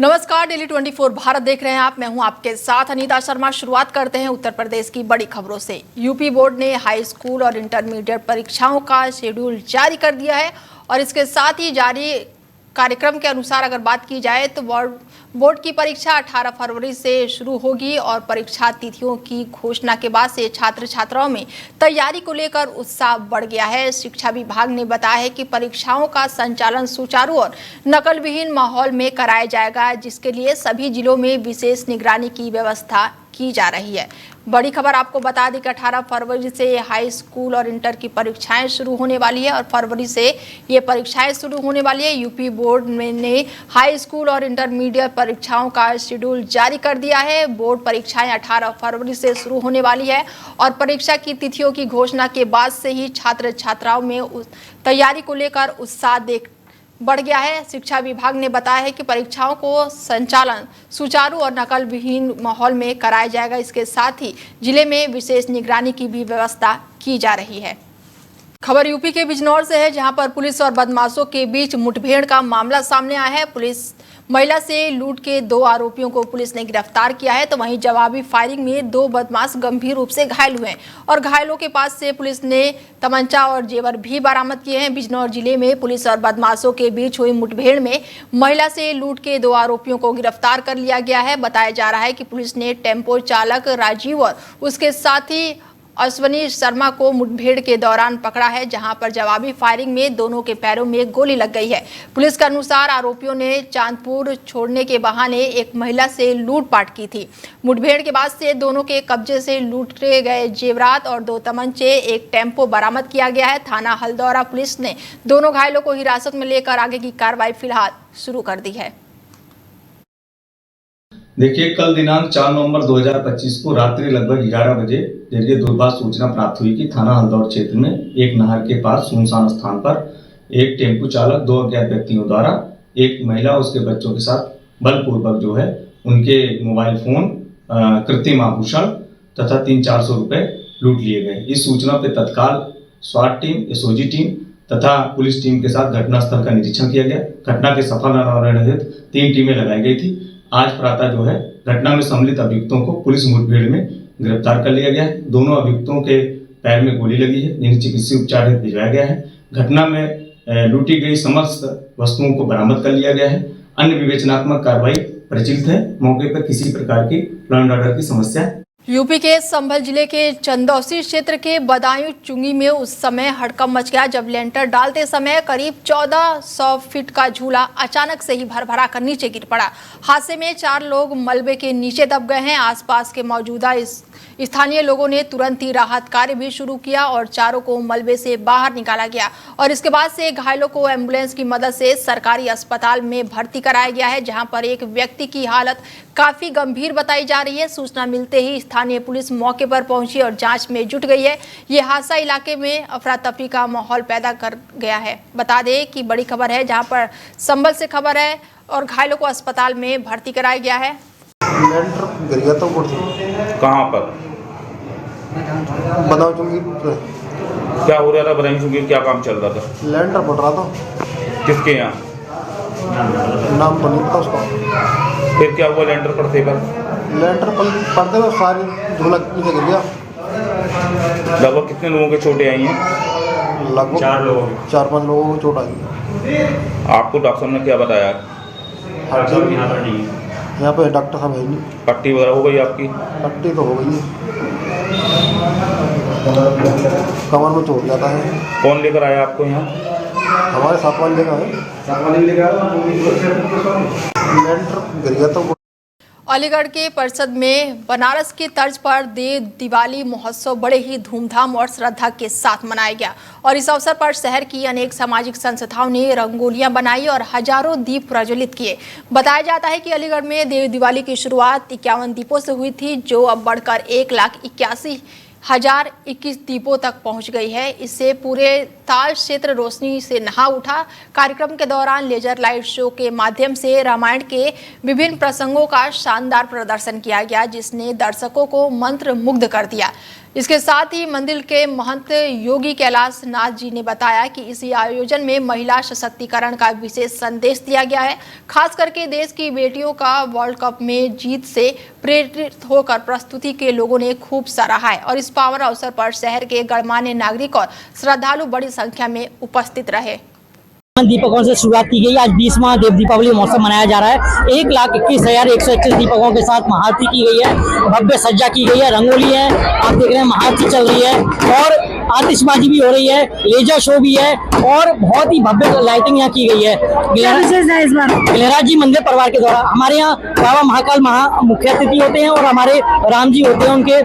नमस्कार, डेली 24 भारत देख रहे हैं आप। मैं हूं आपके साथ अनीता शर्मा। शुरुआत करते हैं उत्तर प्रदेश की बड़ी खबरों से। यूपी बोर्ड ने हाई स्कूल और इंटरमीडिएट परीक्षाओं का शेड्यूल जारी कर दिया है और इसके साथ ही जारी कार्यक्रम के अनुसार अगर बात की जाए तो बोर्ड की परीक्षा 18 फरवरी से शुरू होगी और परीक्षा तिथियों की घोषणा के बाद से छात्र छात्राओं में तैयारी को लेकर उत्साह बढ़ गया है। शिक्षा विभाग ने बताया है कि परीक्षाओं का संचालन सुचारू और नकल विहीन माहौल में कराया जाएगा, जिसके लिए सभी जिलों में विशेष निगरानी की व्यवस्था की जा रही है। बड़ी खबर आपको बता दें कि 18 फरवरी से हाई स्कूल और इंटर की परीक्षाएं शुरू होने वाली है और फरवरी से ये परीक्षाएं शुरू होने वाली है। यूपी बोर्ड ने हाई स्कूल और इंटरमीडिएट परीक्षाओं का शेड्यूल जारी कर दिया है। बोर्ड परीक्षाएं 18 फरवरी से शुरू होने वाली है और परीक्षा की तिथियों की घोषणा के बाद से ही छात्र छात्राओं में तैयारी को लेकर उत्साह बढ़ गया है। शिक्षा विभाग ने बताया है कि परीक्षाओं को संचालन सुचारू और नकल विहीन माहौल में कराया जाएगा। इसके साथ ही जिले में विशेष निगरानी की भी व्यवस्था की जा रही है। खबर यूपी के बिजनौर से है, जहां पर पुलिस और बदमाशों के बीच मुठभेड़ का मामला सामने आया है। पुलिस महिला से लूट के 2 आरोपियों को पुलिस ने गिरफ्तार किया है, तो वहीं जवाबी फायरिंग में 2 बदमाश गंभीर रूप से घायल हुए हैं और घायलों के पास से पुलिस ने तमंचा और जेवर भी बरामद किए हैं। बिजनौर जिले में पुलिस और बदमाशों के बीच हुई मुठभेड़ में महिला से लूट के 2 आरोपियों को गिरफ्तार कर लिया गया है। बताया जा रहा है कि पुलिस ने टेम्पो चालक राजीव और उसके साथी अश्वनी शर्मा को मुठभेड़ के दौरान पकड़ा है, जहां पर जवाबी फायरिंग में दोनों के पैरों में गोली लग गई है। पुलिस के अनुसार आरोपियों ने चांदपुर छोड़ने के बहाने एक महिला से लूटपाट की थी। मुठभेड़ के बाद से दोनों के कब्जे से लूटे गए जेवरात और 2 तमंचे, एक टेम्पो बरामद किया गया है। थाना हल्दौरा पुलिस ने दोनों घायलों को हिरासत में लेकर आगे की कार्रवाई फिलहाल शुरू कर दी है। देखिए, कल दिनांक 4 नवंबर 2025 को रात्रि लगभग 11 बजे जरिए दूरभाष सूचना प्राप्त हुई कि थाना हल्दौर क्षेत्र में एक नहर के पास सुनसान स्थान पर एक टेम्पो चालक 2 अज्ञात व्यक्तियों द्वारा एक महिला और उसके बच्चों के साथ बलपूर्वक उनके मोबाइल फोन, कृत्रिम आभूषण तथा 300-400 रुपए लूट लिए गए। इस सूचना पर तत्काल स्वाट टीम, एसओजी टीम तथा पुलिस टीम के साथ घटनास्थल का निरीक्षण किया गया। घटना के सफल अनावरण हेतु 3 टीमें लगाई गई थी। आज प्रातः घटना में सम्मिलित अभियुक्तों को पुलिस मुठभेड़ में गिरफ्तार कर लिया गया है। दोनों अभियुक्तों के पैर में गोली लगी है, जिन्हें चिकित्सीय उपचार हेतु भिजवाया गया है। घटना में लूटी गई समस्त वस्तुओं को बरामद कर लिया गया है। अन्य विवेचनात्मक कार्रवाई प्रचलित है। मौके पर किसी प्रकार की लॉ एंड ऑर्डर की समस्या। यूपी के संभल जिले के चंदौसी क्षेत्र के बदायूं चुंगी में उस समय हड़कंप मच गया जब लेंटर डालते समय करीब 1400 फीट का झूला अचानक से ही भरभरा कर नीचे गिर पड़ा। हादसे में 4 लोग मलबे के नीचे दब गए हैं। आसपास के मौजूदा स्थानीय लोगों ने तुरंत ही राहत कार्य भी शुरू किया और चारों को मलबे से बाहर निकाला गया और इसके बाद से घायलों को एम्बुलेंस की मदद से सरकारी अस्पताल में भर्ती कराया गया है, जहां पर एक व्यक्ति की हालत काफी गंभीर बताई जा रही है। सूचना मिलते ही स्थानीय पुलिस मौके पर पहुंची और जांच में जुट गई है। ये हादसा इलाके में अफरा तफरी का माहौल पैदा कर गया है। बता दें कि बड़ी खबर है, जहां पर संभल से खबर है और घायलों को अस्पताल में भर्ती कराया गया है। कहाँ पर? बदायूं चुंगी। क्या हो रहा था बदायूं चुंगी? क्या काम चल रहा था? लेंटर पड़ रहा था। किसके यहाँ? नाम तो नहीं था उसका। फिर क्या हुआ लेंटर पड़ते पर? लेंटर पड़ते तो सारी झूला नीचे गिर गया। लगभग कितने लोगों के चोटें आई हैं? लगभग 4-5 लोगों को चोट आई। आपको डॉक्टर साहब ने क्या बताया? यहाँ पे डॉक्टर साहब है नहीं। पट्टी वगैरह हो गई आपकी? पट्टी तो हो गई है, कमर में चोट जाता है। कौन लेकर आया आपको यहाँ? हमारे साथ वाले का है। लेंटर गिर गया तो। अलीगढ़ के परिषद में बनारस की तर्ज पर देव दिवाली महोत्सव बड़े ही धूमधाम और श्रद्धा के साथ मनाया गया और इस अवसर पर शहर की अनेक सामाजिक संस्थाओं ने रंगोलियां बनाई और हजारों दीप प्रज्वलित किए। बताया जाता है कि अलीगढ़ में देव दिवाली की शुरुआत 51 दीपों से हुई थी, जो अब बढ़कर 1,81,021 दीपों तक पहुंच गई है। इससे पूरे अस्पताल क्षेत्र रोशनी से नहा उठा। कार्यक्रम के दौरान लेजर लाइट शो के माध्यम से रामायण के विभिन्न प्रसंगों का शानदार प्रदर्शन किया गया, जिसने दर्शकों को मंत्र मुग्ध कर दिया। इसके साथ ही मंदिर के महंत योगी कैलाश नाथ जी ने बताया कि इस आयोजन में महिला सशक्तिकरण का विशेष संदेश दिया गया है। खास करके देश की बेटियों का वर्ल्ड कप में जीत से प्रेरित होकर प्रस्तुति के लोगों ने खूब सराहा है और इस पावन अवसर पर शहर के गणमान्य नागरिक और श्रद्धालु बड़ी संख्या में उपस्थित रहे। दीपकों से शुरुआत की गई। आज 20वां देव दीपावली महोत्सव मनाया जा रहा है। 1,21,121 दीपकों के साथ महाआरती की गई है, भव्य सज्जा की गई है, रंगोली है, आप देख रहे हैं महाआरती चल रही है और आतिशबाजी भी हो रही है, लेजर शो भी है और बहुत ही भव्य लाइटिंग यहाँ की गई है। गिलहराज जी मंदिर परिवार के द्वारा हमारे यहाँ बाबा महाकाल मुख्य अतिथि होते हैं और हमारे राम जी होते हैं उनके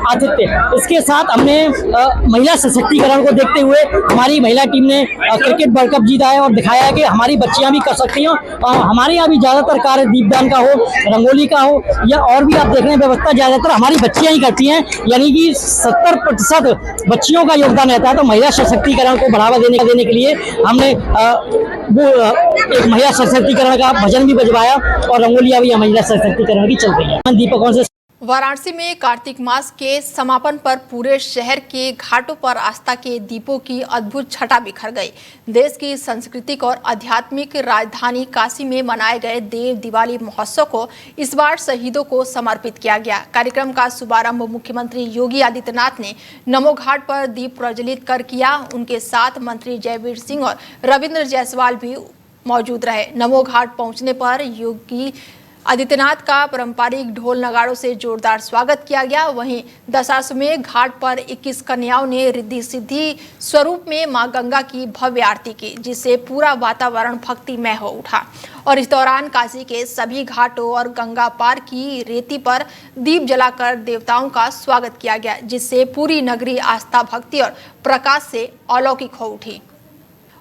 आतिथ्य। इसके साथ हमने महिला सशक्तिकरण को देखते हुए हमारी महिला टीम ने क्रिकेट वर्ल्ड कप जीता है और दिखाया है कि हमारी बच्चियां भी कर सकती हैं। हमारे यहाँ भी ज्यादातर कार्य दीपदान का हो, रंगोली का हो या और भी आप देख रहे हैं व्यवस्था ज्यादातर हमारी बच्चियां ही करती हैं, यानी कि 70% बच्चियों का योगदान रहता है। तो महिला सशक्तिकरण को बढ़ावा देने के लिए हमने एक महिला सशक्तिकरण का भजन भी बजवाया और रंगोलियां भी महिला सशक्तिकरण की चल रही है। दीपकों से वाराणसी में कार्तिक मास के समापन पर पूरे शहर के घाटों पर आस्था के दीपों की अद्भुत छटा बिखर गई। देश की सांस्कृतिक और आध्यात्मिक राजधानी काशी में मनाए गए देव दिवाली महोत्सव को इस बार शहीदों को समर्पित किया गया। कार्यक्रम का शुभारंभ मुख्यमंत्री योगी आदित्यनाथ ने नमो घाट पर दीप प्रज्वलित कर किया। उनके साथ मंत्री जयवीर सिंह और रविंद्र जायसवाल भी मौजूद रहे। नमो घाट पहुंचने पर योगी आदित्यनाथ का पारंपरिक ढोल नगाड़ों से जोरदार स्वागत किया गया। वहीं दशाश्वमेध घाट पर 21 कन्याओं ने रिद्धि सिद्धि स्वरूप में मां गंगा की भव्य आरती की, जिससे पूरा वातावरण भक्तिमय हो उठा। और इस दौरान काशी के सभी घाटों और गंगा पार की रेती पर दीप जलाकर देवताओं का स्वागत किया गया, जिससे पूरी नगरी आस्था, भक्ति और प्रकाश से अलौकिक हो उठी।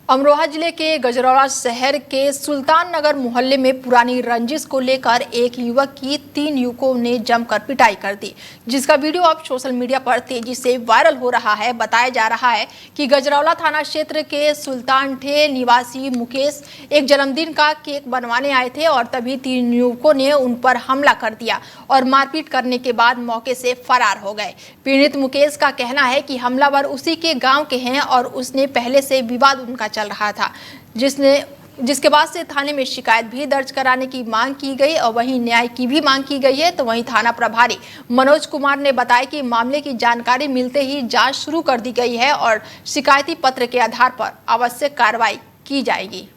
अमरोहा जिले के गजरौला शहर के सुल्तान नगर मोहल्ले में पुरानी रंजिश को लेकर एक युवक की 3 युवकों ने जमकर पिटाई कर दी, जिसका वीडियो अब सोशल मीडिया पर तेजी से वायरल हो रहा है। बताया जा रहा है कि गजरौला थाना क्षेत्र के सुल्तान ठे निवासी मुकेश एक जन्मदिन का केक बनवाने आए थे और तभी 3 युवकों ने उन पर हमला कर दिया और मारपीट करने के बाद मौके से फरार हो गए। पीड़ित मुकेश का कहना है कि हमलावर उसी के गाँव के हैं और उसने पहले से विवाद उनका चल रहा था, जिसके बाद से थाने में शिकायत भी दर्ज कराने की मांग की गई और वहीं न्याय की भी मांग की गई है। तो वहीं थाना प्रभारी मनोज कुमार ने बताया कि मामले की जानकारी मिलते ही जांच शुरू कर दी गई है और शिकायती पत्र के आधार पर आवश्यक कार्रवाई की जाएगी।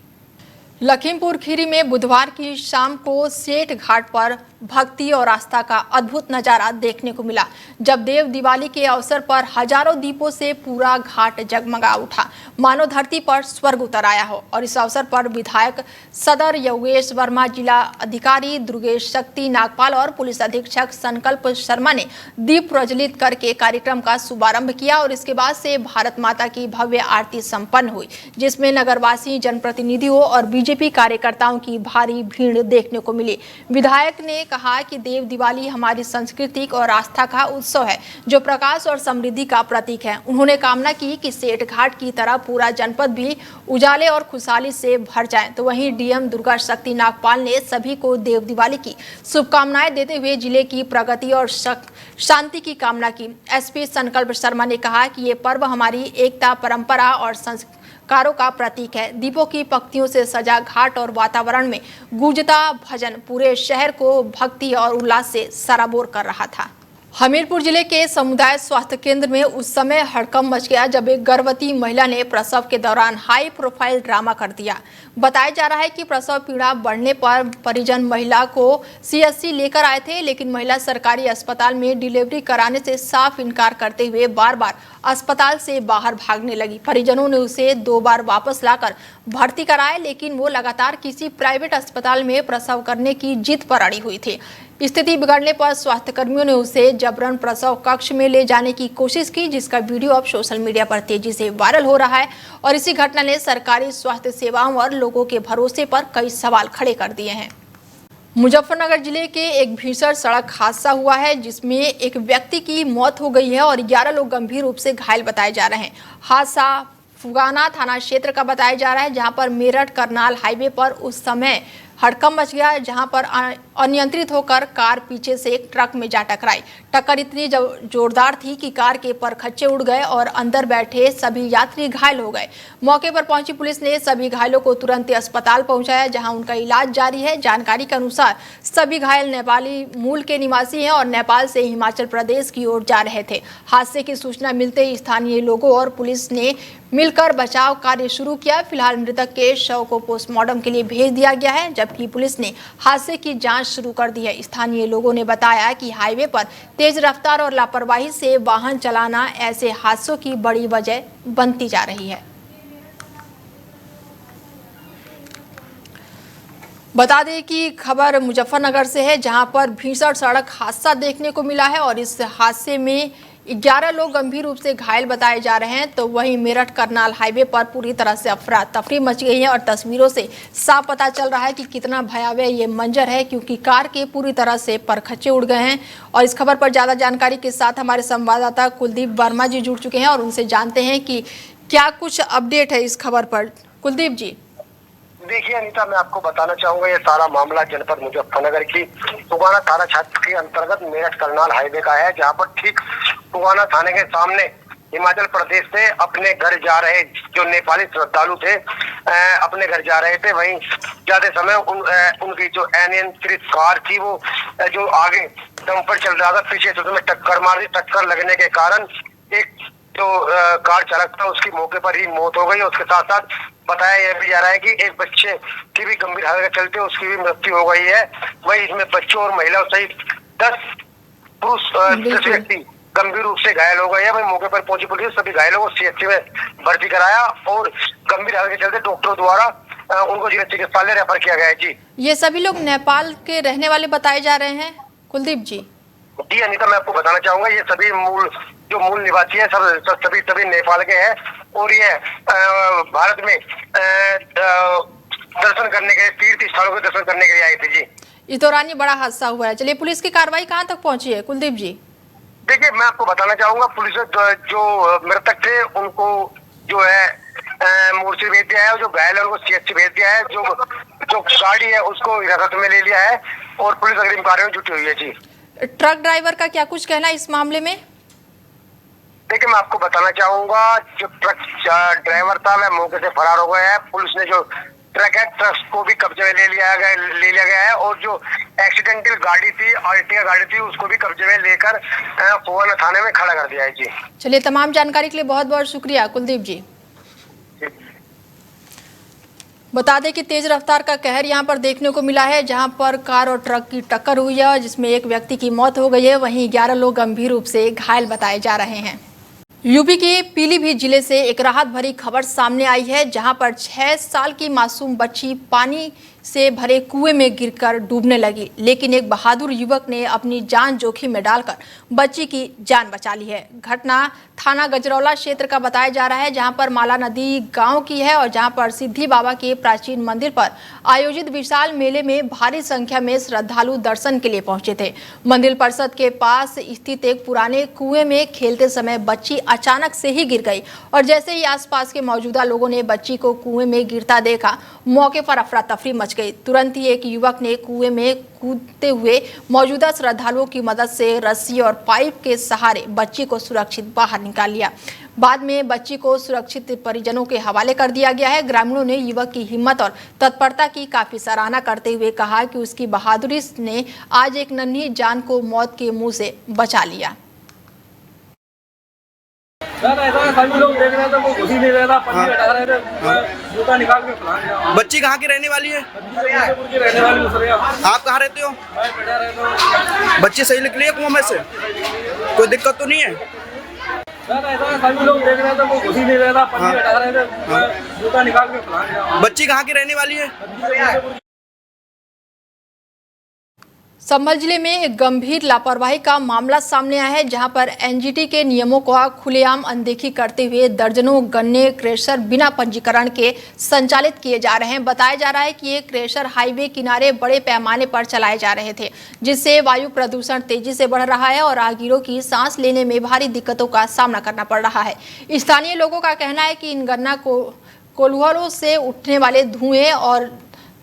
लखीमपुर खीरी में बुधवार की शाम को सेठ घाट पर भक्ति और आस्था का अद्भुत नजारा देखने को मिला, जब देव दिवाली के अवसर पर हजारों दीपों से पूरा घाट जगमगा उठा, मानो धरती पर स्वर्ग उतर आया हो। और इस अवसर पर विधायक सदर योगेश वर्मा, जिला अधिकारी दुर्गेश शक्ति नागपाल और पुलिस अधीक्षक संकल्प शर्मा ने दीप प्रज्वलित करके कार्यक्रम का शुभारंभ किया और इसके बाद से भारत माता की भव्य आरती संपन्न हुई, जिसमें नगरवासी, जनप्रतिनिधियों और बीजेपी कार्यकर्ताओं की भारी भीड़ देखने को मिली। विधायक ने कहा कि देव दिवाली हमारी संस्कृति और आस्था का उत्सव है, जो प्रकाश और समृद्धि का प्रतीक है। उन्होंने कामना की कि सेठ घाट की तरह पूरा जनपद भी उजाले और खुशहाली से भर जाए। तो वहीं डीएम दुर्गा शक्ति नागपाल ने सभी को देव दिवाली की शुभकामनाएं देते हुए जिले की प्रगति और शांति की कामना की। एसपी संकल्प शर्मा ने कहा कि ये पर्व हमारी एकता, परंपरा और संस्कारों का प्रतीक है। दीपों की पंक्तियों से सजा घाट और वातावरण में गूंजता भजन पूरे शहर को भक्ति और उल्लास से सराबोर कर रहा था। हमीरपुर जिले के समुदाय स्वास्थ्य केंद्र में उस समय हड़कंप मच गया जब एक गर्भवती महिला ने प्रसव के दौरान हाई प्रोफाइल ड्रामा कर दिया। बताया जा रहा है कि प्रसव पीड़ा बढ़ने पर परिजन महिला को सीएससी लेकर आए थे, लेकिन महिला सरकारी अस्पताल में डिलीवरी कराने से साफ इनकार करते हुए बार बार अस्पताल से बाहर भागने लगी। परिजनों ने उसे 2 बार वापस लाकर भर्ती कराया, लेकिन वो लगातार किसी प्राइवेट अस्पताल में प्रसव करने की जिद पर अड़ी हुई थी। स्थिति बिगड़ने पर स्वास्थ्य कर्मियों ने उसे जबरन प्रसव कक्ष में ले जाने की कोशिश की, जिसका वीडियो अब सोशल मीडिया पर तेजी से वायरल हो रहा है। और इसी घटना ने सरकारी स्वास्थ्य सेवाओं और लोगों के भरोसे पर कई सवाल खड़े कर दिए हैं। मुजफ्फरनगर जिले के एक भीषण सड़क हादसा हुआ है, जिसमें एक व्यक्ति की मौत हो गई है और 11 लोग गंभीर रूप से घायल बताए जा रहे हैं। हादसा फुगाना थाना क्षेत्र का बताया जा रहा है, जहां पर मेरठ करनाल हाईवे पर उस समय हड़कंप मच गया, जहां पर अनियंत्रित होकर कार पीछे से एक ट्रक में जा टकराई। टक्कर इतनी जोरदार थी कि कार के परखच्चे उड़ गए और अंदर बैठे सभी यात्री घायल हो गए। मौके पर पहुंची पुलिस ने सभी घायलों को तुरंत अस्पताल पहुंचाया, जहां उनका इलाज जारी है। जानकारी के अनुसार सभी घायल नेपाली मूल के निवासी हैं और नेपाल से हिमाचल प्रदेश की ओर जा रहे थे। हादसे की सूचना मिलते ही स्थानीय लोगों और पुलिस ने मिलकर बचाव कार्य शुरू किया। फिलहाल मृतक के शव को पोस्टमार्टम के लिए भेज दिया गया है, जबकि पुलिस ने हादसे की जांच शुरू कर दी है। स्थानीय लोगों ने बताया कि हाईवे पर तेज रफ्तार और लापरवाही से वाहन चलाना ऐसे हादसों की बड़ी वजह बनती जा रही है। बता दें कि खबर मुजफ्फरनगर से है, जहां पर भीषण सड़क हादसा देखने को मिला है और इस हादसे में 11 लोग गंभीर रूप से घायल बताए जा रहे हैं। तो वहीं मेरठ करनाल हाईवे पर पूरी तरह से अफरा तफरी मच गई है और तस्वीरों से साफ पता चल रहा है कि कितना भयावह ये मंजर है, क्योंकि कार के पूरी तरह से परखच्चे उड़ गए हैं। और इस खबर पर ज़्यादा जानकारी के साथ हमारे संवाददाता कुलदीप वर्मा जी जुड़ चुके हैं और उनसे जानते हैं कि क्या कुछ अपडेट है इस खबर पर। कुलदीप जी। देखिए अनीता, मैं आपको बताना चाहूंगा, ये सारा मामला जनपद मुजफ्फरनगर की फुगाना थाना क्षेत्र के अंतर्गत मेरठ करनाल हाईवे का है, जहां पर ठीक फुगाना थाने के सामने हिमाचल प्रदेश से अपने घर जा रहे जो नेपाली श्रद्धालु थे अपने घर जा रहे थे। वहीं जाते समय उनकी जो अनियंत्रित कार थी वो जो आगे डंपर चल रहा था, पीछे से उसमें टक्कर मार दी। टक्कर लगने के कारण एक जो कार चालक था उसकी मौके पर ही मौत हो गई। उसके साथ साथ बताया यह भी जा रहा है कि एक बच्चे की भी गंभीर हालत के चलते उसकी भी मृत्यु हो गई है। वही इसमें बच्चों और महिलाओं सहित 10 व्यक्ति गंभीर रूप से घायल हो गए हैं। वही मौके पर पहुंची पुलिस सभी घायलों को सीएचसी में भर्ती कराया और गंभीर हालत के चलते डॉक्टरों द्वारा उनको जिला चिकित्सालय रेफर किया गया है। जी, ये सभी लोग नेपाल के रहने वाले बताए जा रहे हैं कुलदीप जी। जी अनीता, मैं आपको बताना चाहूंगा, ये सभी मूल निवासी है, सभी नेपाल के हैं और ये भारत में दर्शन करने के तीर्थ स्थलों के दर्शन करने के लिए आए थे। जी, इस दौरान ये बड़ा हादसा हुआ है। चलिए, पुलिस की कार्रवाई कहां तक पहुंची है कुलदीप जी? देखिए, मैं आपको बताना चाहूंगा, पुलिस जो मृतक थे उनको जो है मोर्चे भेज दिया है, जो घायल है उनको सीएचसी भेज दिया है, जो गाड़ी है उसको हिरासत में ले लिया है और पुलिस अग्रिम कार्यों में जुटी हुई है। जी, ट्रक ड्राइवर का क्या कुछ कहना है इस मामले में? देखिए, मैं आपको बताना चाहूंगा, जो ट्रक ड्राइवर था वह मौके से फरार हो गया है। पुलिस ने जो ट्रक है, ट्रक को भी कब्जे में ले लिया गया है और जो एक्सीडेंटल गाड़ी थी, आर्टिगा गाड़ी थी, उसको भी कब्जे में लेकर फुगाना थाने में खड़ा कर दिया है। जी, चलिए, तमाम जानकारी के लिए बहुत बहुत शुक्रिया कुलदीप जी। बता दें कि तेज रफ्तार का कहर यहां पर देखने को मिला है, जहां पर कार और ट्रक की टक्कर हुई है, जिसमें एक व्यक्ति की मौत हो गई है। वहीं 11 लोग गंभीर रूप से घायल बताए जा रहे हैं। यूपी के पीलीभीत जिले से एक राहत भरी खबर सामने आई है, जहां पर 6 साल की मासूम बच्ची पानी से भरे कुएं में गिरकर डूबने लगी, लेकिन एक बहादुर युवक ने अपनी जान जोखिम में डालकर बच्ची की जान बचा ली है। घटना थाना गजरौला क्षेत्र का बताया जा रहा है, जहां पर माला नदी गांव की है और जहां पर सिद्धि बाबा के प्राचीन मंदिर पर आयोजित विशाल मेले में भारी संख्या में श्रद्धालु दर्शन के लिए पहुंचे थे। मंदिर परिसर के पास स्थित एक पुराने कुएं में खेलते समय बच्ची अचानक से ही गिर गई और जैसे ही आसपास के मौजूदा लोगों ने बच्ची को कुएं में गिरता देखा, मौके पर अफरा तफरी मच गई। तुरंत ही एक युवक ने कुएं में कूदते हुए मौजूदा श्रद्धालुओं की मदद से रस्सी और पाइप के सहारे बच्ची को सुरक्षित बाहर निकाल लिया। बाद में बच्ची को सुरक्षित परिजनों के हवाले कर दिया गया है। ग्रामीणों ने युवक की हिम्मत और तत्परता की काफी सराहना करते हुए कहा कि उसकी बहादुरी ने आज एक नन्ही जान को मौत के मुंह से बचा लिया। सभी लोग देख रहे थे, वो घुस ही नहीं रहा था, पन्नी हटा रहे थे, जूता निकाल के फैला दिया। बच्ची कहाँ की रहने वाली है? की रहने वाली मुसरिया। आप कहाँ रहते हो? मैं बैठा रहता हूँ। बच्ची सही निकली है कुआं में से? कोई दिक्कत तो नहीं है? सभी लोग देख रहे थे, वो घुस ही नहीं रहा था, पन्नी हटा रहे थे, जूता निकाल के फैला दिया। बच्ची कहाँ की रहने वाली है? संभल जिले में एक गंभीर लापरवाही का मामला सामने आया है, जहां पर एनजीटी के नियमों का खुलेआम अनदेखी करते हुए दर्जनों गन्ने क्रेशर बिना पंजीकरण के संचालित किए जा रहे हैं। बताया जा रहा है कि ये क्रेशर हाईवे किनारे बड़े पैमाने पर चलाए जा रहे थे, जिससे वायु प्रदूषण तेजी से बढ़ रहा है और राहगीरों की सांस लेने में भारी दिक्कतों का सामना करना पड़ रहा है। स्थानीय लोगों का कहना है कि इन गन्ना कोल्हुओं से उठने वाले धुएं और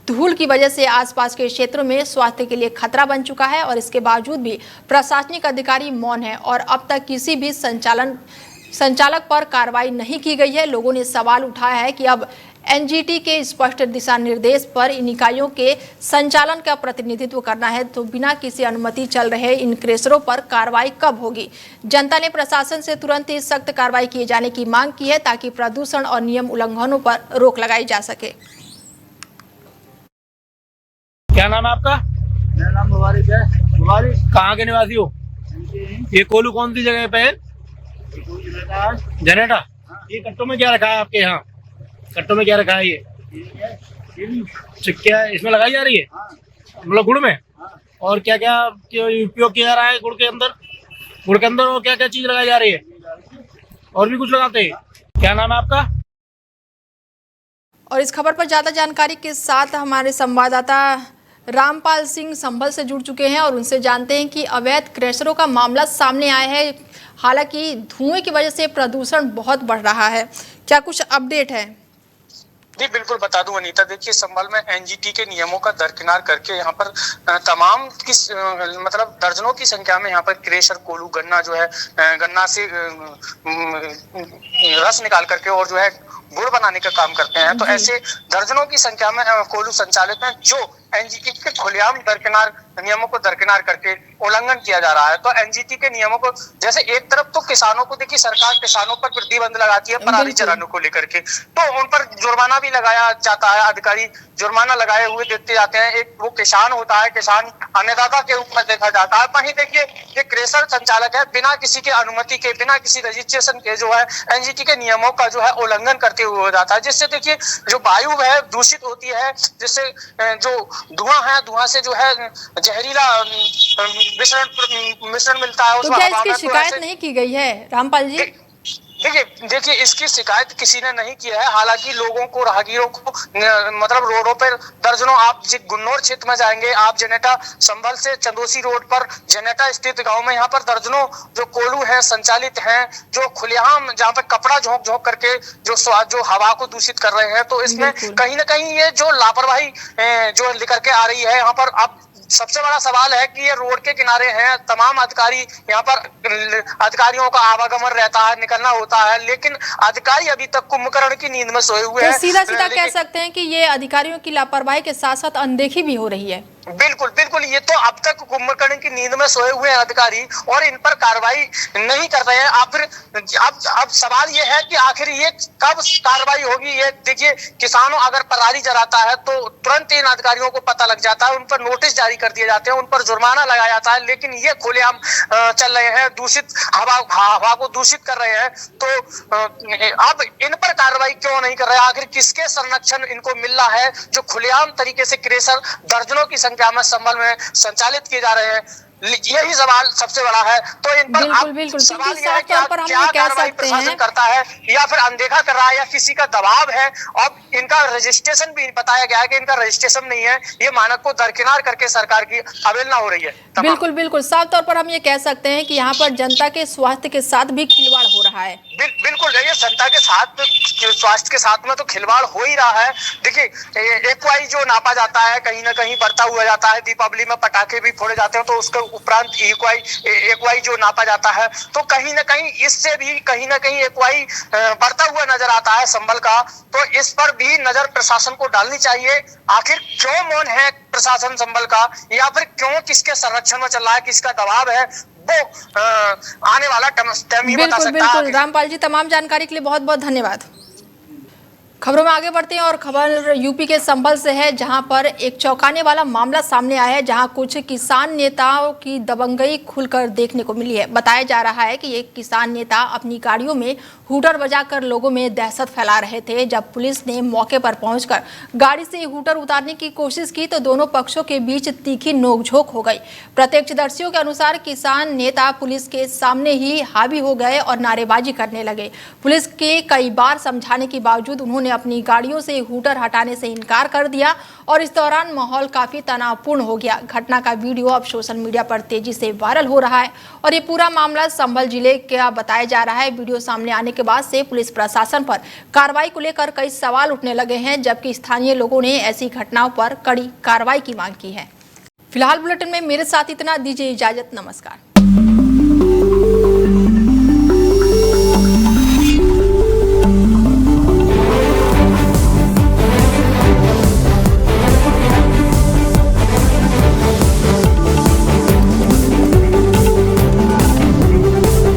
धूल की वजह से आसपास के क्षेत्रों में स्वास्थ्य के लिए खतरा बन चुका है और इसके बावजूद भी प्रशासनिक अधिकारी मौन है और अब तक किसी भी संचालक पर कार्रवाई नहीं की गई है। लोगों ने सवाल उठाया है कि अब एनजीटी के स्पष्ट दिशा निर्देश पर इन इकाइयों के संचालन का प्रतिनिधित्व करना है तो बिना किसी अनुमति चल रहे इन क्रेशरों पर कार्रवाई कब होगी। जनता ने प्रशासन से तुरंत ही सख्त कार्रवाई किए जाने की मांग की है ताकि प्रदूषण और नियम उल्लंघनों पर रोक लगाई जा सके। क्या नाम है आपका? मेरा नाम मुबारक है। मुबारक कहाँ के निवासी हो? ये कोल्हू कौन सी जगह पे है? जनेटा। ये कट्टों में क्या रखा है आपके यहाँ? कट्टों में क्या रखा है ये? क्या इसमें लगाई जा रही है? मतलब गुड़ में? और क्या क्या उपयोग किया जा रहा है गुड़ के अंदर? गुड़ के अंदर और क्या क्या चीज लगाई जा रही है? और भी कुछ लगाते हैं? क्या नाम है आपका? और इस खबर पर ज्यादा जानकारी के साथ हमारे संवाददाता रामपाल सिंह संभल से जुड़ चुके हैं और उनसे जानते हैं कि अवैध क्रैशरों का मामला सामने आया है। हालांकि धुएं की वजह से प्रदूषण बहुत बढ़ रहा है, क्या कुछ अपडेट है? जी बिल्कुल बता दूं अनीता, देखिए संभल में एनजीटी के नियमों का दरकिनार करके यहाँ पर तमाम मतलब दर्जनों की संख्या में यहाँ पर क्रेशर कोल्हू गन्ना जो है गन्ना से रस निकाल करके और जो है गुड़ बनाने का काम करते हैं। तो ऐसे दर्जनों की संख्या में कोल्हू संचालित हैं जो एनजीटी के खुलेआम नियमों को दरकिनार करके उल्लंघन किया जा रहा है। तो एनजीटी के नियमों को जैसे एक तरफ तो किसानों को देखिए सरकार किसानों पर प्रतिबंध लगाती है पराली जलाने को लेकर के, तो उन पर जुर्माना भी लगाया जाता है, अधिकारी जुर्माना लगाए हुए देखते जाते हैं। एक वो किसान होता है, किसान अन्नदाता के रूप में देखा जाता है। वहीं देखिए ये क्रेशर संचालक है, बिना किसी के अनुमति के, बिना किसी रजिस्ट्रेशन के जो है एनजीटी के नियमों का जो है उल्लंघन करते हुए हो जाता है, जिससे देखिए जो वायु है दूषित होती है, जिससे जो धुआं है, धुआं से जो है जहरीला मिश्रण मिलता है। तो क्या इसकी शिकायत नहीं की गई है रामपाल जी? देखिए इसकी शिकायत किसी ने नहीं की है। हालांकि लोगों को, राहगीरों को मतलब रोडों पर दर्जनों, आप गुन्नौर क्षेत्र में जाएंगे, आप जनेटा संभल से चंदोसी रोड पर जनेटा स्थित गांव में यहाँ पर दर्जनों जो कोल्हू हैं संचालित हैं, जो खुलेआम जहाँ पर कपड़ा झोंक झोंक करके जो हवा को दूषित कर रहे हैं। तो इसमें कहीं ना कहीं ये जो लापरवाही जो लेकर के आ रही है यहाँ पर, अब सबसे बड़ा सवाल है कि ये रोड के किनारे हैं, तमाम अधिकारी यहाँ पर अधिकारियों का आवागमन रहता है, निकलना होता है, लेकिन अधिकारी अभी तक कुंभकर्ण की नींद में सोए हुए हैं। तो सीधा कह सकते हैं कि ये अधिकारियों की लापरवाही के साथ साथ अनदेखी भी हो रही है। बिल्कुल बिल्कुल, ये तो अब तक कुंभकर्ण की नींद में सोए हुए अधिकारी और इन पर कार्रवाई नहीं कर रहे हैं। अब सवाल ये है कि आखिर ये कब कार्रवाई होगी। ये देखिए किसानों अगर पराली जलाता है तो तुरंत इन अधिकारियों को पता लग जाता है, उन पर नोटिस जारी कर दिए जाते हैं, उन पर जुर्माना लगाया जाता है, लेकिन ये खुलेआम चल रहे हैं, दूषित हवा को दूषित कर रहे हैं। तो अब इन पर कार्रवाई क्यों नहीं कर रहे? आखिर किसके संरक्षण इनको मिल रहा है जो खुलेआम तरीके से क्रेशर दर्जनों की संख्या में संभल में संचालित किए जा रहे हैं? यही सवाल सबसे बड़ा है। तो इन पर बिल्कुल सवाल यह है कि क्या कार्रवाई प्रशासन करता है या फिर अनदेखा कर रहा है या किसी का दबाव है। और इनका रजिस्ट्रेशन भी बताया गया है कि इनका रजिस्ट्रेशन नहीं है, ये मानक को दरकिनार करके सरकार की अवहेलना हो रही है। बिल्कुल साफ तौर पर हम ये कह सकते हैं कि यहाँ पर जनता के स्वास्थ्य के साथ भी खिलवाड़ हो रहा है। बिल्कुल, ये जनता के साथ स्वास्थ्य के साथ में तो खिलवाड़ हो ही रहा है। देखिए एक्वाई जो नापा जाता है कहीं ना कहीं बढ़ता हुआ जाता है, दीपावली में पटाखे भी फोड़े जाते हैं तो उसके उपरांत एक्वाई जो नापा जाता है, तो कहीं ना कहीं इससे भी कहीं ना कहीं एक्वाई बढ़ता हुआ नजर आता है संभल का। तो इस पर भी नजर प्रशासन को डालनी चाहिए। आखिर क्यों मौन है प्रशासन संभल का, या फिर क्यों किसके संरक्षण में चल रहा है, किसका दबाव है, वो आने वाला टाइम ही बता सकता है। बिल्कुल रामपाल जी, तमाम जानकारी के लिए बहुत बहुत धन्यवाद। खबरों में आगे बढ़ते हैं और खबर यूपी के संभल से है, जहां पर एक चौंकाने वाला मामला सामने आया है, जहां कुछ किसान नेताओं की दबंगई खुलकर देखने को मिली है। बताया जा रहा है कि एक किसान नेता अपनी गाड़ियों में हूटर बजाकर लोगों में दहशत फैला रहे थे। जब पुलिस ने मौके पर पहुंचकर गाड़ी से हूटर उतारने की कोशिश की तो दोनों पक्षों के बीच तीखी नोकझोंक हो गई। प्रत्यक्षदर्शियों के अनुसार किसान नेता पुलिस के सामने ही हावी हो गए और नारेबाजी करने लगे। पुलिस के कई बार समझाने के बावजूद उन्होंने अपनी गाड़ियों से हूटर हटाने से इनकार कर दिया और इस दौरान माहौल काफी तनावपूर्ण हो गया। घटना का वीडियो अब सोशल मीडिया पर तेजी से वायरल हो रहा है और ये पूरा मामला संभल जिले का बताया जा रहा है। वीडियो सामने आने के बाद से पुलिस प्रशासन पर कार्रवाई को लेकर कई सवाल उठने लगे हैं, जबकि स्थानीय लोगों ने ऐसी घटनाओं पर कड़ी कार्रवाई की मांग की है। फिलहाल बुलेटिन में मेरे साथ इतना, दीजिए इजाजत, नमस्कार।